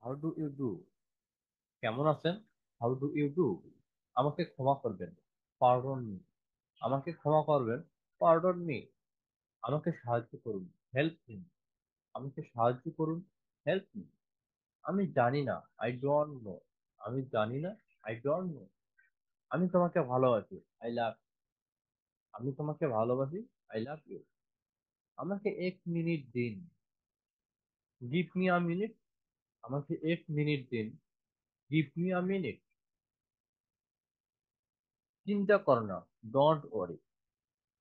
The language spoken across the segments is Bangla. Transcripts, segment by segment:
How do you do? কেমন আছেন? How do you do? আমাকে ক্ষমা করবেন। Pardon me. আমাকে ক্ষমা করবেন। Pardon me. আমাকে সাহায্য করুন। Help me. আমাকে সাহায্য করুন। Help me. আমি জানি না। I don't know. আমি জানি না। I don't know. আমি তোমাকে ভালোবাসি। I love. আমি তোমাকে ভালোবাসি। I love you. আমাকে 1 মিনিট দিন। Give me a minute. আমাকে 1 মিনিট দিন। Give me a minute. চিন্তা করো না। Don't worry.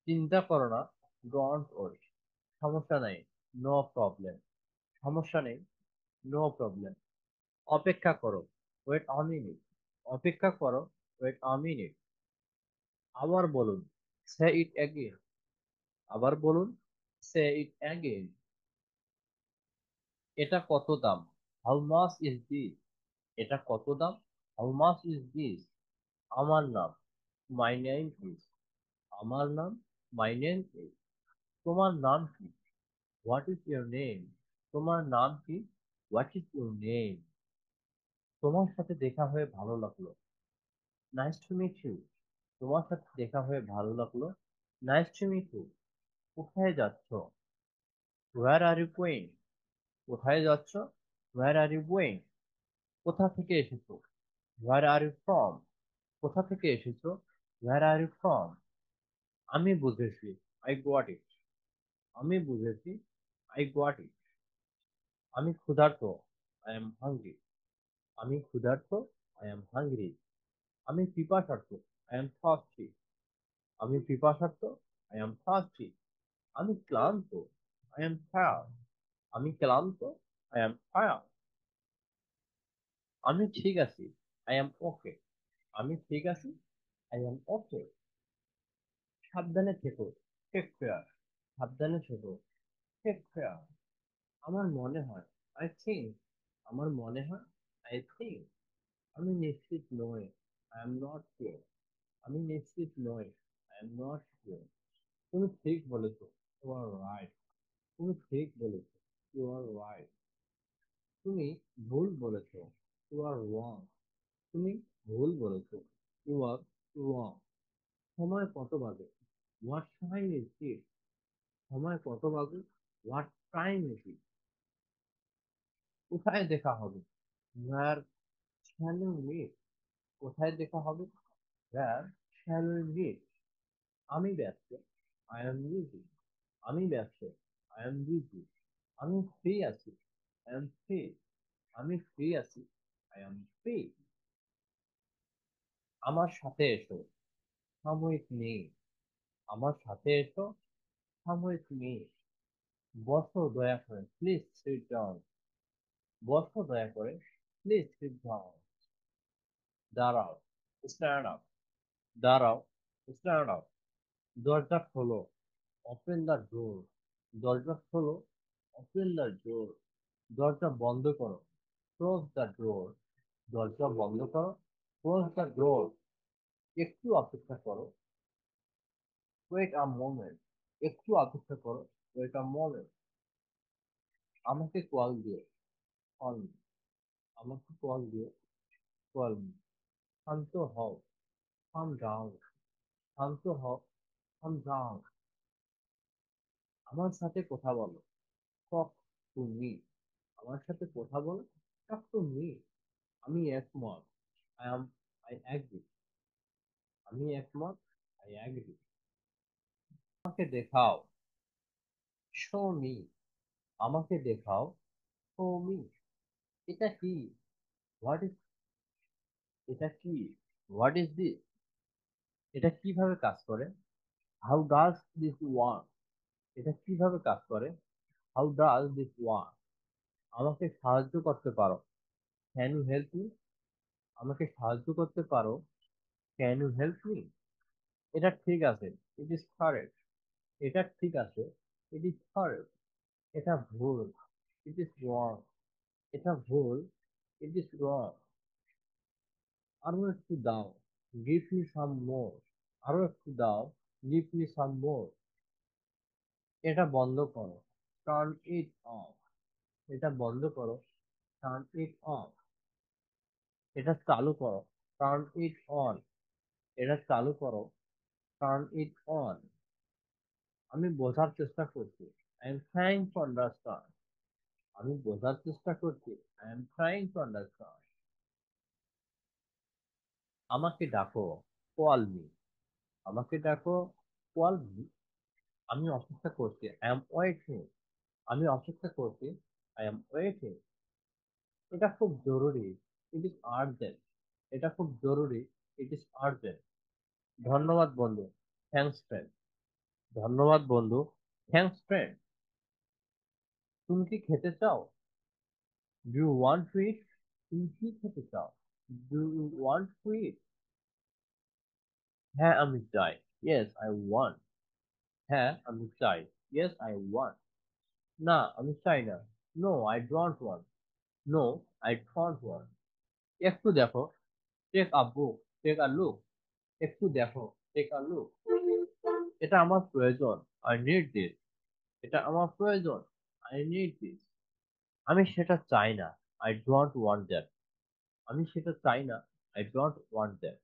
চিন্তা করো না। Don't worry. সমস্যা নেই। No problem. সমস্যা নেই। No problem. অপেক্ষা করো। Wait a minute. অপেক্ষা করো। Wait a minute. আবার বলুন। Say it again. আবার বলুন। Say it again. এটা কত দাম? How much is this? এটা কত দাম? How much is this? আমার নাম। My name is. আমার নাম। My name is. তোমার নাম কি? What is your name? তোমার নাম কি? What is your name? তোমার সাথে দেখা হয়ে ভালো লাগলো। Nice to meet you. তোমার সাথে দেখা হয়ে ভালো লাগলো। Nice to meet you. কোথায় যাচ্ছ? Where are you going? কোথায় যাচ্ছ? Where are you going? কোথা থেকে এসেছো? Where are you from? কোথা থেকে এসেছো? Where are you from? আমি বুঝেছি। I got it. আমি বুঝেছি। I got it. আমি ক্ষুধার্ত। I am hungry. আমি ক্ষুধার্ত। I am hungry. আমি পিপাসার্ত। I am thirsty. আমি পিপাসার্ত। I am thirsty. আমি ক্লান্ত। I am tired. আমি ক্লান্ত। I am tired. আমি ঠিক আছি। I am okay. আমি ঠিক আছি। I am okay. সাবধানে থেকো। Take care. সাবধানে থেকো। Take care. আমার মনে হয়। I think. আমার মনে হয়। I think. আমি নিশ্চিত নই। I am not sure. আমি নিশ্চিত নই। I am not sure. তুমি ঠিক বলেছো। You are right. তুমি ঠিক বলেছো। You are right. তুমি ভুল বলেছো। ইউ আর রং। তুমি ভুল বলেছো। ইউ আর রং। সময় কত বাজে? What time is it? সময় কত বাজে? What time is it? কোথায় দেখা হবে? Where shall we meet? কোথায় দেখা হবে? Where shall we meet? আমি ব্যস্ত। I am busy. আমি ব্যস্ত। I am busy. আমি ফ্রি আছি। I am free. আমি ফ্রি আছি। I am free. আমার সাথে এসো। সাময়িক নেই। আমার সাথে এসো। সাময়িক নেই। বসো দয়া করে। Please sit down. বসো দয়া করে। Please sit down. দাঁড়াও। Stand up. দাঁড়াও। Stand up. দরজা খোলো। Open the door. দরজা খোলো। Open the door. দরজা বন্ধ করো। Close the door. দরজা বন্ধ করো। Close the door. একটু অপেক্ষা করো। Wait a moment. একটু অপেক্ষা করো। Wait a moment. আমাকে কল দিও। Call me. আমাকে কল দিও। Call me. শান্ত হও। Calm down. শান্ত হও। Calm down. আমার সাথে কথা বলো। Talk to me. আমার সাথে কথা বলো। Talk to me. আমি একমত। I am. I agree. আমি একমত। I agree. আমাকে দেখাও। Show me. আমাকে দেখাও। Show me. এটা কি? What is? এটা কি? What is this? এটা কিভাবে কাজ করে? How does this work? এটা কিভাবে কাজ করে? How does this work? আমাকে সাহায্য করতে পারো? Can you help me? আমাকে সাহায্য করতে পারো? Can you help me? এটা ঠিক আছে। It is correct. এটা ঠিক আছে। It is correct. এটা ভুল। It is wrong. এটা ভুল। It is wrong. আরো একটু দাও। Give me some more. আরো একটু দাও। Give me some more. এটা বন্ধ করো। Turn it off. এটা বন্ধ করো। Turn it off. এটা চালু করো। Turn it on. এটা চালু করো। Turn it on. আমি বোঝার চেষ্টা করছি। I am trying to understand. আমি বোঝার চেষ্টা করছি। I am trying to understand. আমাকে ডাকো। Call me. আমাকে ডাকো। Call me. আমি অপেক্ষা করছি। I am waiting. আমি অপেক্ষা করছি। I am waiting. এটা খুব জরুরি। It is urgent. এটা খুব জরুরি। It is urgent. ধন্যবাদ বন্ধু। Thanks friend. ধন্যবাদ বন্ধু। Thanks friend. তুমি কি খেতে চাও? Do you want to eat? তুমি কি খেতে চাও? ডু ইউ ওয়ান্ট টু ইট? হ্যাঁ আমি চাই। Yes I want. হ্যাঁ আমি চাই। Yes I want. না আমি চাই না। No I don't want. No I don't want. একটু দেখো। Take a book. Take a look. একটু দেখো। Take a look. এটা আমার প্রয়োজন। I need this. এটা আমার প্রয়োজন। I need this. আমি সেটা চাই না। I don't want that. আমি সেটা চাই না। I don't want that.